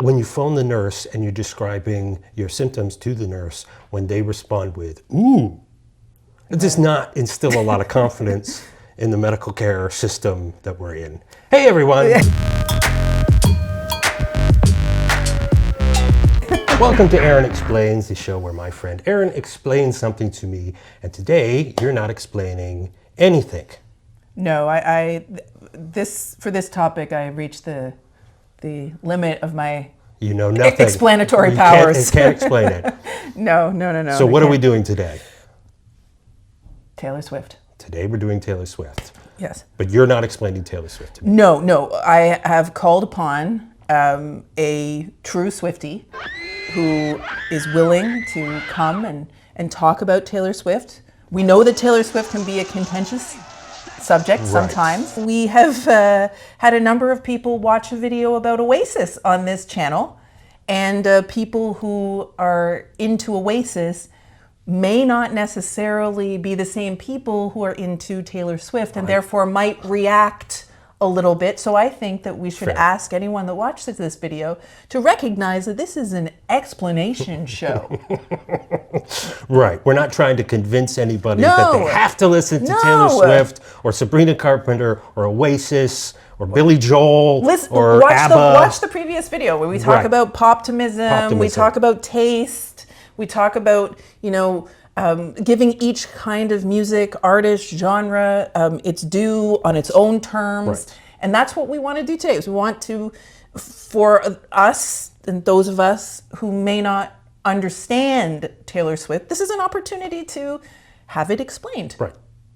When you phone the nurse and you're describing your symptoms to the nurse, when they respond with, ooh, it does not instill a lot of confidence in the medical care system that we're in. Hey, everyone. Welcome to Erin Explains, the show where my friend Erin explains something to me. And today, you're not explaining anything. No, for this topic, I reached the limit of my explanatory powers. Can't explain it. No. So what are we doing today? Taylor Swift. Today we're doing Taylor Swift. Yes. But you're not explaining Taylor Swift to me. No. I have called upon a true Swiftie who is willing to come and talk about Taylor Swift. We know that Taylor Swift can be a contentious subject sometimes. Right. We have had a number of people watch a video about Oasis on this channel, and people who are into Oasis may not necessarily be the same people who are into Taylor Swift, and therefore might react a little bit. So I think that we should ask anyone that watches this video to recognize that this is an explanation show. Right. We're not trying to convince anybody that they have to listen to Taylor Swift or Sabrina Carpenter or Oasis or Billy Joel or ABBA. Watch the previous video where we talk about poptimism, we talk about taste, we talk about, giving each kind of music, artist, genre, its due on its own terms. Right. And that's what we want to do today. Is we want to, for us and those of us who may not understand Taylor Swift, this is an opportunity to have it explained. Right.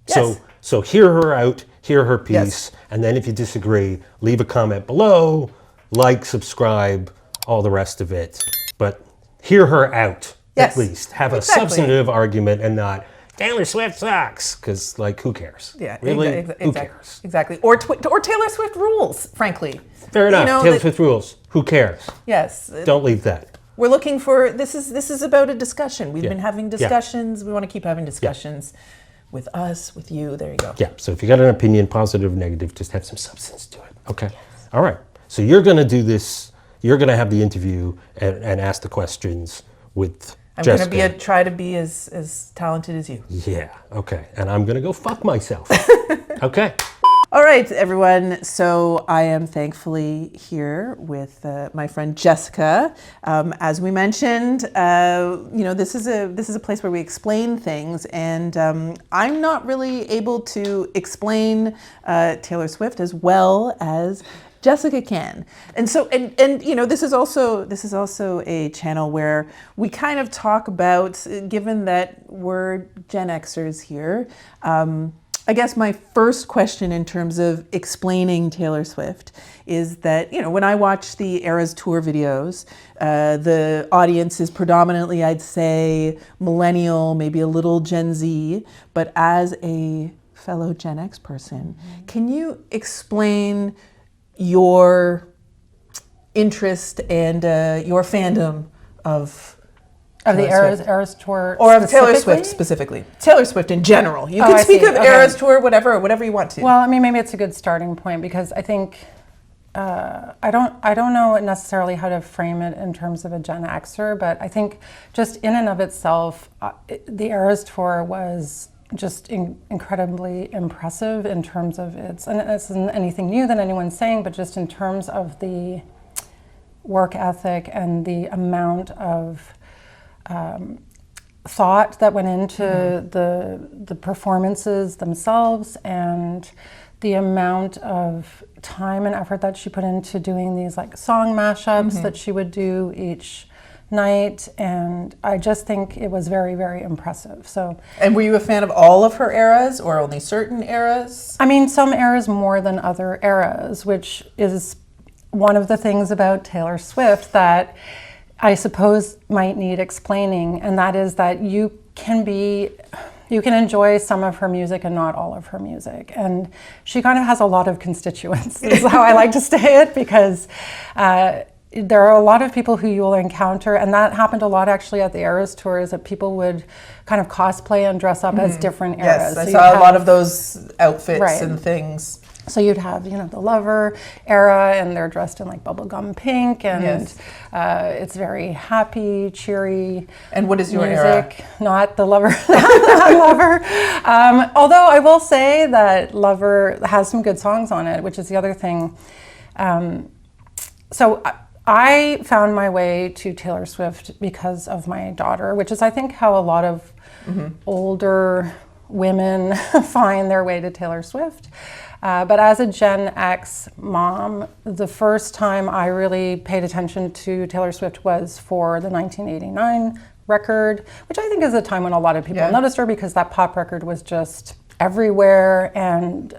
Yes. So hear her out, hear her piece, and then if you disagree, leave a comment below, like, subscribe, all the rest of it. But hear her out. At least have a substantive argument and not Taylor Swift sucks, because who cares? Yeah, really, who cares? Exactly. Or Taylor Swift rules, frankly. Fair enough. Taylor Swift rules. Who cares? Yes. Don't leave that. We're looking for this is about a discussion. We've been having discussions. Yeah. We want to keep having discussions with us, with you. There you go. Yeah. So if you got an opinion, positive, negative, just have some substance to it. Okay. Yes. All right. So you're going to do this. You're going to have the interview and ask the questions with I'm going to try to be as talented as you. Yeah, okay. And I'm going to go fuck myself. Okay. All right, everyone. So I am thankfully here with my friend Jessica. As we mentioned, this is a place where we explain things, and I'm not really able to explain Taylor Swift as well as Jessica can. And so, and this is also a channel where we kind of talk about, given that we're Gen Xers here, I guess my first question in terms of explaining Taylor Swift is that, when I watch the Eras Tour videos, the audience is predominantly, I'd say, millennial, maybe a little Gen Z, but as a fellow Gen X person, can you explain your interest and your fandom of the Eras Tour, or of Taylor Swift specifically? Taylor Swift in general. You can speak of Eras Tour, whatever you want to. Well, maybe it's a good starting point, because I think I don't know necessarily how to frame it in terms of a Gen Xer, but I think just in and of itself, the Eras Tour was just incredibly impressive in terms of and this isn't anything new that anyone's saying, but just in terms of the work ethic and the amount of thought that went into the performances themselves, and the amount of time and effort that she put into doing these song mashups that she would do each night, and I just think it was very, very impressive. So, and were you a fan of all of her eras or only certain eras? I mean, some eras more than other eras, which is one of the things about Taylor Swift that I suppose might need explaining, and that is that you can enjoy some of her music and not all of her music, and she kind of has a lot of constituents, is how I like to say it, because there are a lot of people who you will encounter, and that happened a lot actually at the Eras tours, that people would kind of cosplay and dress up as different eras. Yes, I saw a lot of those outfits and things. So you'd have, the Lover era, and they're dressed in like bubblegum pink, and Yes. it's very happy, cheery. And what is your music, era? not the Lover, not Lover. Although I will say that Lover has some good songs on it, which is the other thing. So I found my way to Taylor Swift because of my daughter, which is, I think, how a lot of older women find their way to Taylor Swift. But as a Gen X mom, the first time I really paid attention to Taylor Swift was for the 1989 record, which I think is a time when a lot of people noticed her, because that pop record was just everywhere, and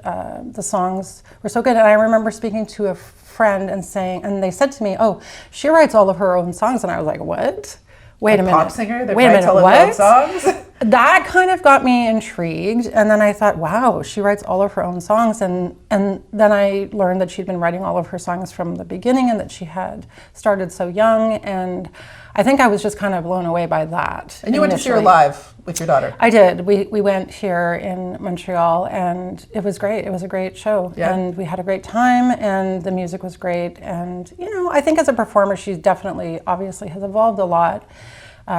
the songs were so good. And I remember speaking to a friend and they said to me, "Oh, she writes all of her own songs," and I was like, "What? Wait a minute, pop singer that wait a writes minute, all what?" of her own songs? That kind of got me intrigued, and then I thought, wow, she writes all of her own songs, and then I learned that she'd been writing all of her songs from the beginning, and that she had started so young, and I think I was just kind of blown away by that. And you went to see her initially. live with your daughter. I did. We went here in Montreal, and it was great. It was a great show, and we had a great time, and the music was great, and I think as a performer, she definitely, obviously, has evolved a lot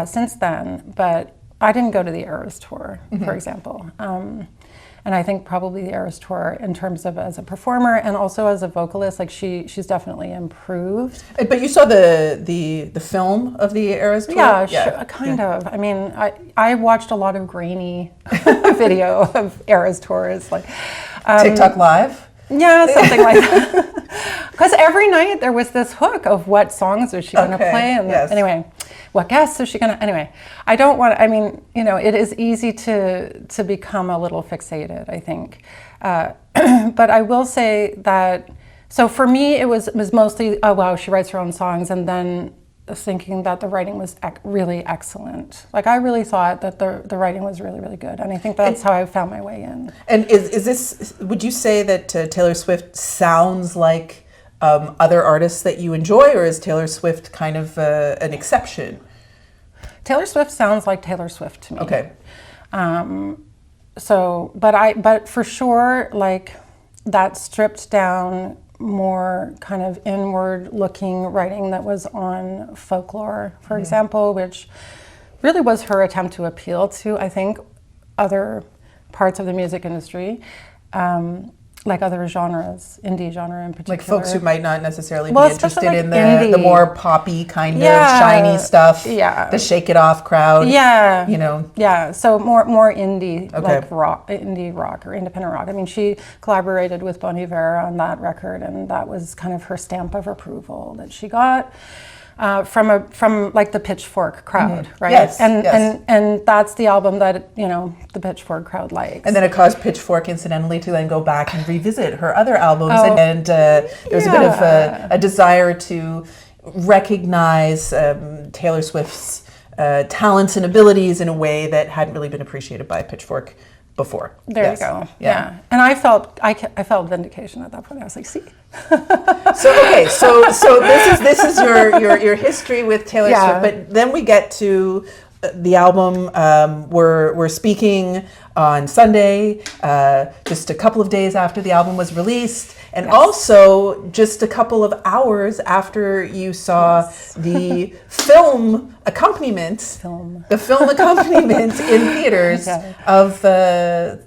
since then, but I didn't go to the Eras tour, for example. And I think probably the Eras tour, in terms of as a performer and also as a vocalist, like she's definitely improved. But you saw the film of the Eras tour? Yeah, sure, kind of. I mean, I watched a lot of grainy video of Eras tours, like TikTok Live? Yeah, something like that. Because every night there was this hook of what songs was she going to play, and anyway, what guests is she going to? Anyway, I don't want. I mean, it is easy to become a little fixated, I think. But I will say that. So for me, it was mostly, oh wow, she writes her own songs, and then thinking that the writing was really excellent. Like, I really thought that the writing was really, really good, and I think that's how I found my way in. And is this, would you say that Taylor Swift sounds like other artists that you enjoy, or is Taylor Swift kind of an exception? Taylor Swift sounds like Taylor Swift to me. Okay. But for sure, like, that stripped down, more kind of inward looking writing that was on Folklore, for example, which really was her attempt to appeal to, I think, other parts of the music industry, like other genres, indie genre in particular. Like folks who might not necessarily be interested in indie. the more poppy kind of shiny stuff, the Shake It Off crowd. Yeah. Yeah, so more indie, like indie rock or independent rock. I mean, she collaborated with Bon Iver on that record, and that was kind of her stamp of approval that she got. From like the Pitchfork crowd, right? Yes, and that's the album that the Pitchfork crowd likes. And then it caused Pitchfork, incidentally, to then go back and revisit her other albums, and there was a bit of a desire to recognize Taylor Swift's talents and abilities in a way that hadn't really been appreciated by Pitchfork before. There you go. Yeah. And I felt vindication at that point. I was like, see. So this is your history with Taylor Swift, but then we get to the album. We're speaking on Sunday, just a couple of days after the album was released, and also just a couple of hours after you saw the film accompaniment, in theaters of the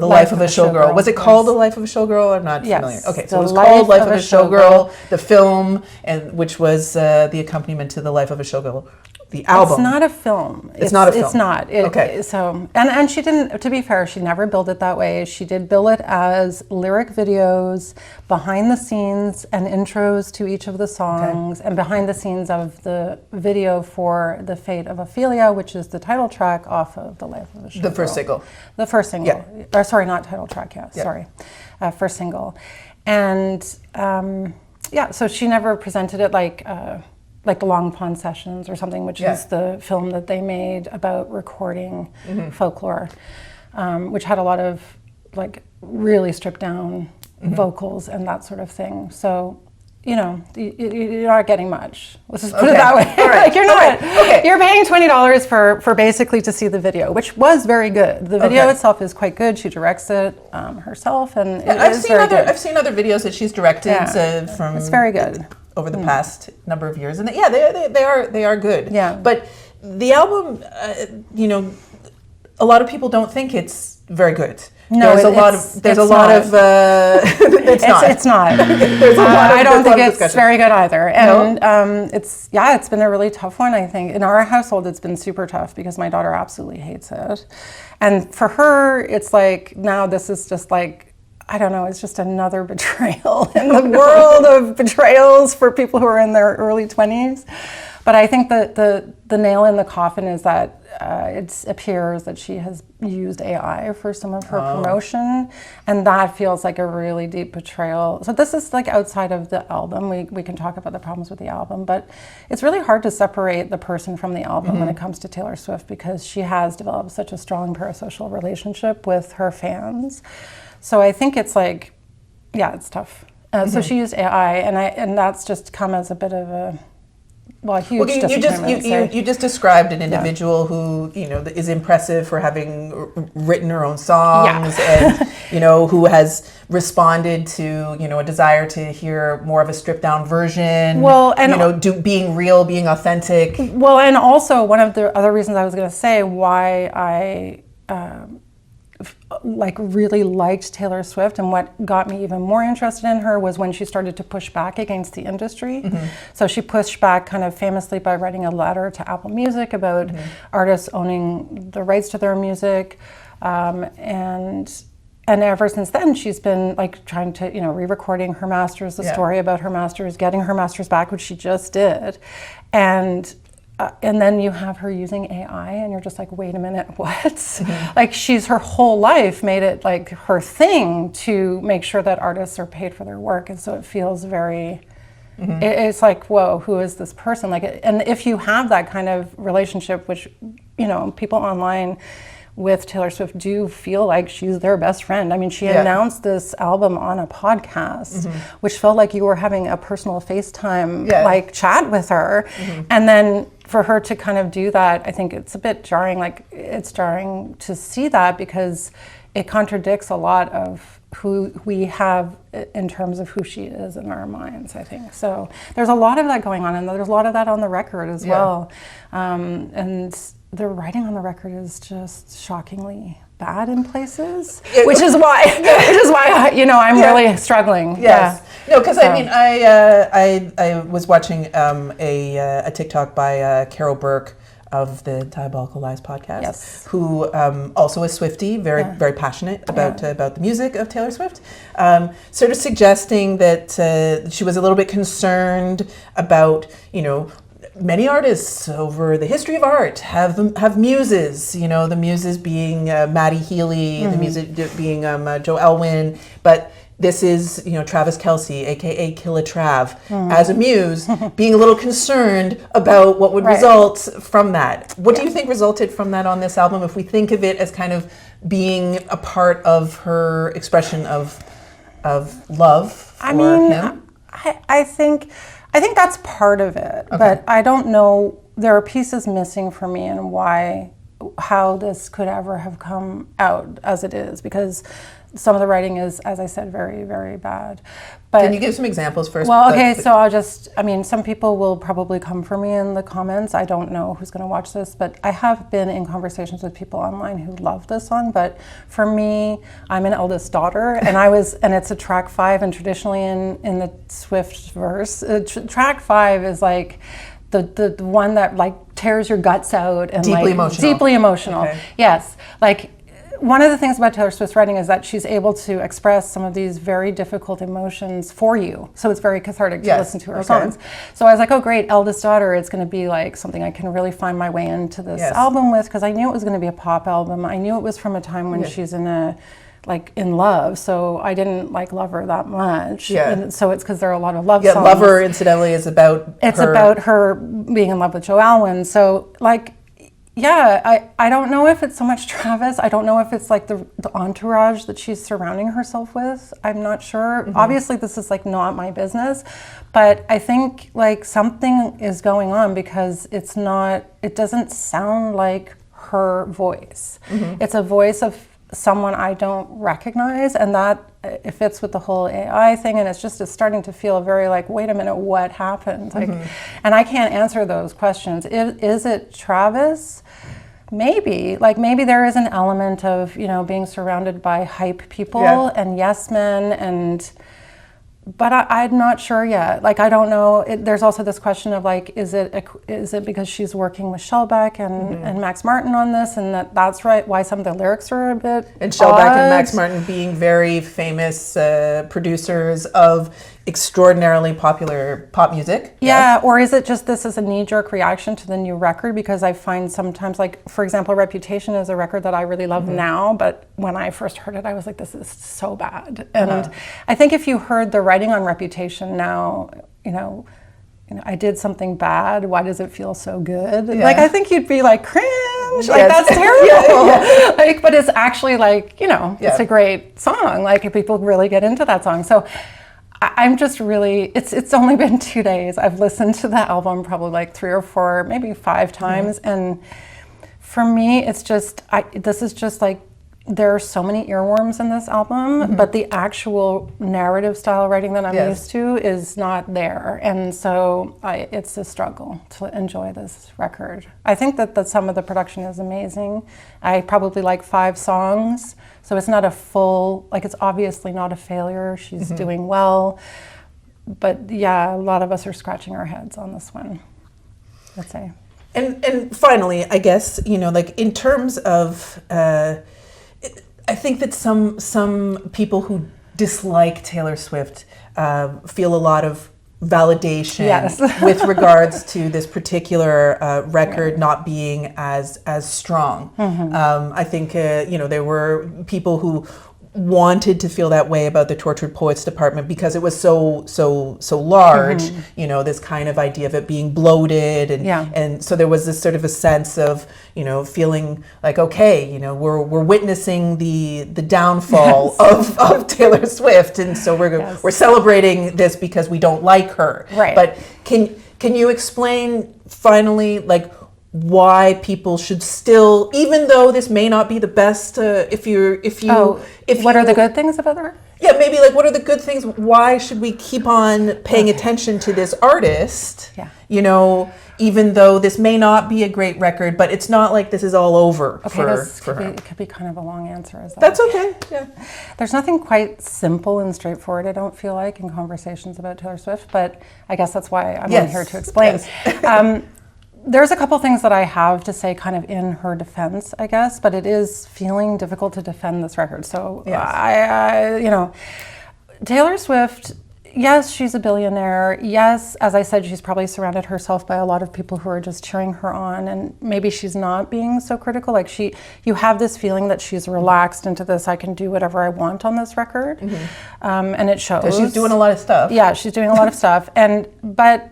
Life of a Showgirl. Was it called The Life of a Showgirl? I'm not familiar. Okay, so it was called Life of a Showgirl, the film, and which was the accompaniment to The Life of a Showgirl. The album. It's not a film. It's not a film. It's not. Okay. So, and she didn't, to be fair, she never billed it that way. She did bill it as lyric videos, behind the scenes and intros to each of the songs, and behind the scenes of the video for The Fate of Ophelia, which is the title track off of The Life of a Showgirl. The first single. The first single. Or, sorry, not title track, sorry. First single. And so she never presented it like the Long Pond Sessions or something, which is the film that they made about recording Folklore, which had a lot of like really stripped down vocals and that sort of thing. So you're not getting much. Let's just put it that way. All right. Like you're not. Okay. You're paying $20 for basically to see the video, which was very good. The video itself is quite good. She directs it herself, and I've seen other videos that she's directed from. It's very good over the past number of years, and they are good. Yeah. But the album, a lot of people don't think it's very good. No, there's a lot of it's not. There's a lot of, I don't think it's discussion. very good either, and it's been a really tough one. I think in our household it's been super tough because my daughter absolutely hates it, and for her it's like now this is just like, I don't know, it's just another betrayal in the world of betrayals for people who are in their early 20s. But I think that the nail in the coffin is that it appears that she has used AI for some of her promotion, and that feels like a really deep betrayal. So this is like outside of the album. We can talk about the problems with the album, but it's really hard to separate the person from the album when it comes to Taylor Swift, because she has developed such a strong parasocial relationship with her fans. So I think it's like, it's tough. So she used AI, and that's just come as a bit of a huge disappointment. You just described an individual who is impressive for having written her own songs, and who has responded to a desire to hear more of a stripped down version. Well, and being real, being authentic. Well, and also one of the other reasons I was going to say why I really liked Taylor Swift, and what got me even more interested in her was when she started to push back against the industry. So she pushed back kind of famously by writing a letter to Apple Music about artists owning the rights to their music, and ever since then she's been like trying to re-recording her masters, the story about her masters, getting her masters back, which she just did, and then you have her using AI, and you're just like, wait a minute, what? Like she's her whole life made it like her thing to make sure that artists are paid for their work, and so it feels very. It's like, whoa, who is this person? Like, and if you have that kind of relationship, which people online with Taylor Swift do feel like she's their best friend. I mean, she announced this album on a podcast, which felt like you were having a personal FaceTime like chat with her. And then for her to kind of do that, I think it's a bit jarring. Like, it's jarring to see that because it contradicts a lot of who we have in terms of who she is in our minds, I think. So there's a lot of that going on, and there's a lot of that on the record as well. And the writing on the record is just shockingly bad in places, which is why I'm really struggling. Yes. No, because I mean, I was watching a TikTok by Carol Burke of the Diabolical Lies podcast, who also is Swiftie, very passionate about the music of Taylor Swift, sort of suggesting that she was a little bit concerned about, many artists over the history of art have muses, the muses being Maddie Healy, the muses being Joe Elwyn, but this is, Travis Kelce, aka Killa Trav, as a muse, being a little concerned about what would result from that. What do you think resulted from that on this album, if we think of it as kind of being a part of her expression of love for him? I think that's part of it, but I don't know. There are pieces missing for me in how this could ever have come out as it is, because some of the writing is, as I said, very, very bad. But can you give some examples first? Well, okay, so some people will probably come for me in the comments. I don't know who's going to watch this, but I have been in conversations with people online who love this song. But for me, I'm an eldest daughter, and it's a track 5, and traditionally in the Swift verse, track 5 is like the one that like tears your guts out and deeply emotional. Okay. Yes, like. One of the things about Taylor Swift's writing is that she's able to express some of these very difficult emotions for you. So it's very cathartic to listen to her songs. So I was like, oh great, eldest daughter, it's going to be like something I can really find my way into this album with, because I knew it was going to be a pop album. I knew it was from a time when she's in love, so I didn't love her that much. And so it's because there are a lot of love songs. Lover, incidentally, is about about her being in love with Joe Alwyn. So I don't know if it's so much Travis. I don't know if it's like the entourage that she's surrounding herself with. I'm not sure. Obviously, this is like not my business, but I think like something is going on because it doesn't sound like her voice. It's a voice of someone I don't recognize, and that it fits with the whole AI thing, and it's starting to feel very like, wait a minute, what happened? Like, and I can't answer those questions. Is it Travis? Maybe there is an element of, you know, being surrounded by hype people and yes men, but I'm not sure yet. Like, I don't know. There's also this question of like, is it because she's working with Shellback and Max Martin on this, and that's right why some of the lyrics are a bit and Shellback odd? and Max Martin being very famous producers of extraordinarily popular pop music. Yeah, or is it just this is a knee-jerk reaction to the new record? Because I find sometimes, like, for example, Reputation is a record that I really love now, but when I first heard it, I was like, this is so bad. And I think if you heard the writing on Reputation now, you know, I did something bad, why does it feel so good? Like, I think you'd be like, cringe, like, that's terrible. Like, but it's actually like, you know, it's a great song. Like, people really get into that song. So I'm just really, it's only been 2 days. I've listened to the album probably like 3 or 4, maybe 5 times. And for me, it's just, this is just like, there are so many earworms in this album, but the actual narrative style writing that I'm used to is not there. And so it's a struggle to enjoy this record. I think that some of the production is amazing. I probably like 5 songs. So it's not a full, like, it's obviously not a failure. She's doing well. But yeah, a lot of us are scratching our heads on this one, let's say. And finally, I guess, you know, like, in terms of, I think that some people who dislike Taylor Swift feel a lot of validation with regards to this particular record not being as strong. I think you know, there were people who wanted to feel that way about the Tortured Poets department because it was so large, you know, this kind of idea of it being bloated, and so there was this sort of a sense of, you know, feeling like, okay, you know, we're witnessing the downfall of Taylor Swift, and so we're celebrating this because we don't like her. Right. But can you explain finally, like, why people should still, even though this may not be the best, what are the good things about the record? Yeah, maybe like, what are the good things? Why should we keep on paying attention to this artist? You know, even though this may not be a great record, but it's not like this is all over for her. It could be kind of a long answer. That's okay. Yeah. There's nothing quite simple and straightforward, I don't feel like, in conversations about Taylor Swift, but I guess that's why I'm on here to explain. There's a couple things that I have to say kind of in her defense, I guess, but it is feeling difficult to defend this record. So I you know, Taylor Swift, yes, she's a billionaire. Yes, as I said, she's probably surrounded herself by a lot of people who are just cheering her on, and maybe she's not being so critical. Like, you have this feeling that she's relaxed into this, I can do whatever I want on this record, and it shows. She's doing a lot of stuff. Yeah, she's doing a lot of stuff, but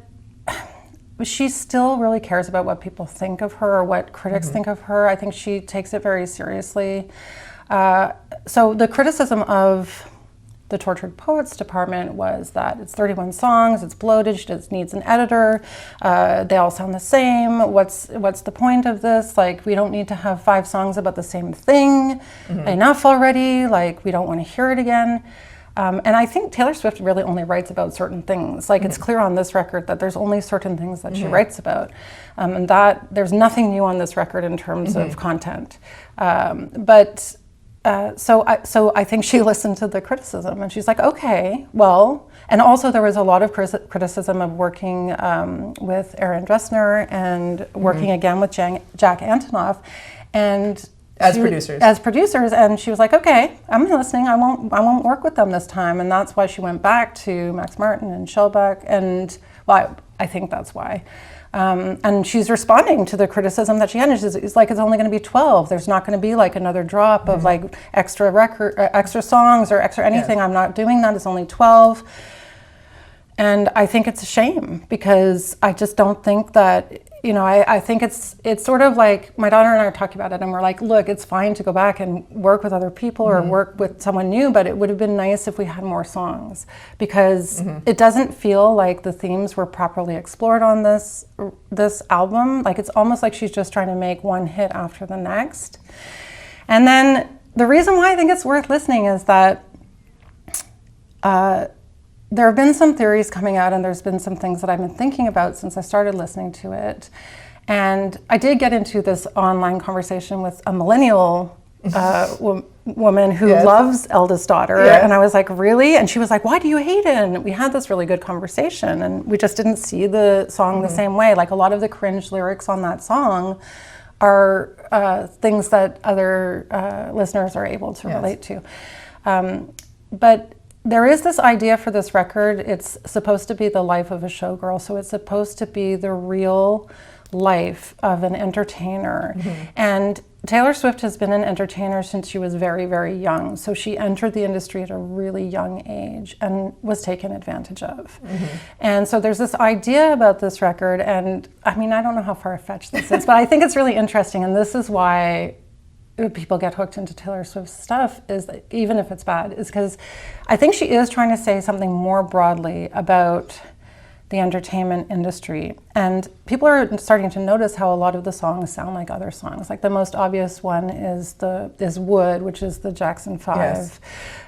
she still really cares about what people think of her or what critics think of her. I think she takes it very seriously. So the criticism of the Tortured Poets department was that it's 31 songs, it's bloated, she just needs an editor, they all sound the same, what's the point of this? Like, we don't need to have 5 songs about the same thing, enough already, like, we don't want to hear it again. And I think Taylor Swift really only writes about certain things. Like, it's clear on this record that there's only certain things that she writes about, and that there's nothing new on this record in terms of content. So I think she listened to the criticism, and she's like, okay, well, and also there was a lot of criticism of working with Erin and working again with Jack Antonoff, and as producers, and she was like, okay, I'm listening. I won't work with them this time, and that's why she went back to Max Martin and Shellback, and well, I think that's why. And she's responding to the criticism that she had. And it's like, it's only going to be 12. There's not going to be like another drop of like extra songs or extra anything. I'm not doing that. It's only 12. And I think it's a shame because I just don't think that you know, I think it's sort of like my daughter and I are talking about it, and we're like, look, it's fine to go back and work with other people or work with someone new, but it would have been nice if we had more songs, because it doesn't feel like the themes were properly explored on this album. Like, it's almost like she's just trying to make one hit after the next. And then the reason why I think it's worth listening is that there have been some theories coming out, and there's been some things that I've been thinking about since I started listening to it. And I did get into this online conversation with a millennial woman who loves Eldest Daughter. And I was like, really? And she was like, why do you hate it? And we had this really good conversation, and we just didn't see the song the same way. Like, a lot of the cringe lyrics on that song are things that other listeners are able to relate to. But there is this idea for this record. It's supposed to be the life of a showgirl, so it's supposed to be the real life of an entertainer. And Taylor Swift has been an entertainer since she was very, very young. So she entered the industry at a really young age and was taken advantage of. And so there's this idea about this record, and I mean, I don't know how far-fetched this is, but I think it's really interesting, and this is why people get hooked into Taylor Swift's stuff, is that even if it's bad, is because I think she is trying to say something more broadly about the entertainment industry. And people are starting to notice how a lot of the songs sound like other songs. Like, the most obvious one is Wood, which is the Jackson 5.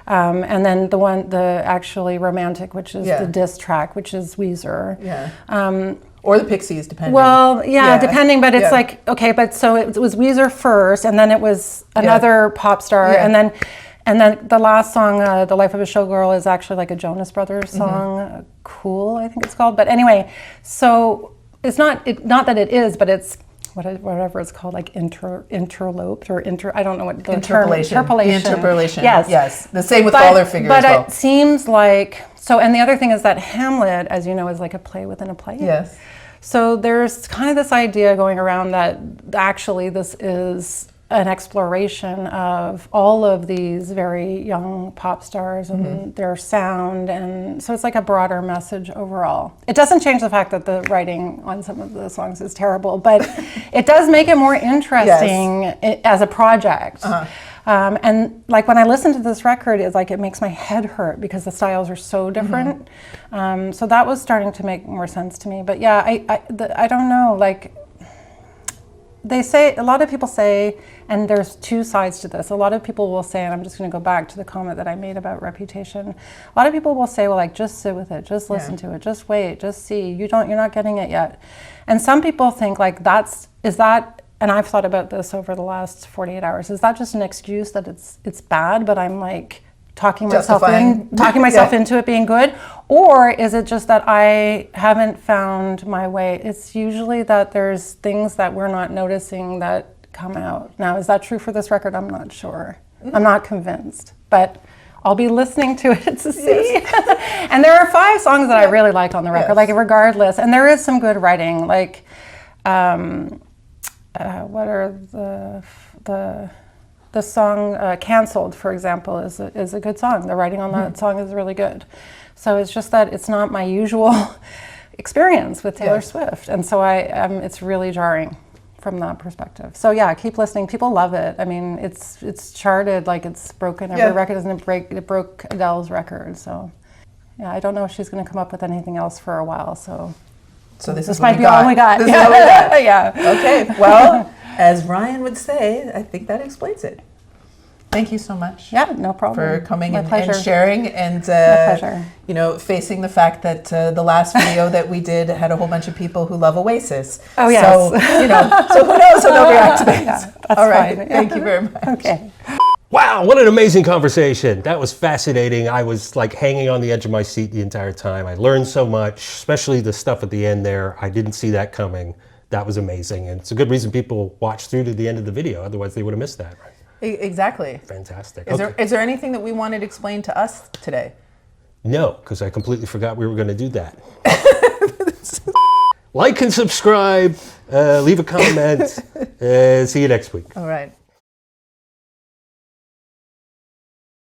And then the actually romantic, which is the diss track, which is Weezer. Or the Pixies, depending. Well, depending, but it's like, okay, but so it was Weezer first, and then it was another pop star, and then the last song, The Life of a Showgirl, is actually like a Jonas Brothers song, Cool, I think it's called. But anyway, so it's not that it is, but it's whatever it's called, like interloped or I don't know what the interpolation. Interpolation. Yes. The same with all their figures. But it seems like, so, and the other thing is that Hamlet, as you know, is like a play within a play. Yes. So there's kind of this idea going around that actually this is an exploration of all of these very young pop stars and their sound, and so it's like a broader message overall. It doesn't change the fact that the writing on some of the songs is terrible, but it does make it more interesting as a project. And like, when I listen to this record, it's like it makes my head hurt because the styles are so different. So that was starting to make more sense to me. But yeah, I don't know, like, they say, a lot of people say, and there's two sides to this. A lot of people will say, and I'm just going to go back to the comment that I made about Reputation. A lot of people will say, well, like, just sit with it, just listen to it, just wait, just see. You're not getting it yet. And some people think like and I've thought about this over the last 48 hours, is that just an excuse that it's bad, but I'm like talking myself into it being good? Or is it just that I haven't found my way? It's usually that there's things that we're not noticing that come out. Now, is that true for this record? I'm not sure. I'm not convinced, but I'll be listening to it to see. And there are 5 songs that I really like on the record, like, regardless. And there is some good writing, like, what are the song Cancelled, for example, is a good song. The writing on that song is really good. So it's just that it's not my usual experience with Taylor Swift. And so it's really jarring from that perspective. So yeah, keep listening. People love it. I mean, it's charted, like, it's broken every record. It broke Adele's record. So yeah, I don't know if she's going to come up with anything else for a while. So this might be all we got. This is all we got. Yeah. Okay. Well, as Ryan would say, I think that explains it. Thank you so much. Yeah, no problem. For coming and sharing and facing the fact that the last video that we did had a whole bunch of people who love Oasis. Oh yes. So who knows how they'll react to this. Yeah, that's all right. fine. Thank you very much. Okay. Wow, what an amazing conversation. That was fascinating. I was like hanging on the edge of my seat the entire time. I learned so much, especially the stuff at the end there. I didn't see that coming. That was amazing. And it's a good reason people watch through to the end of the video. Otherwise they would have missed that. Right? Exactly. Fantastic. Is there anything that we wanted explained to us today? No, because I completely forgot we were going to do that. Like and subscribe, leave a comment, see you next week. All right.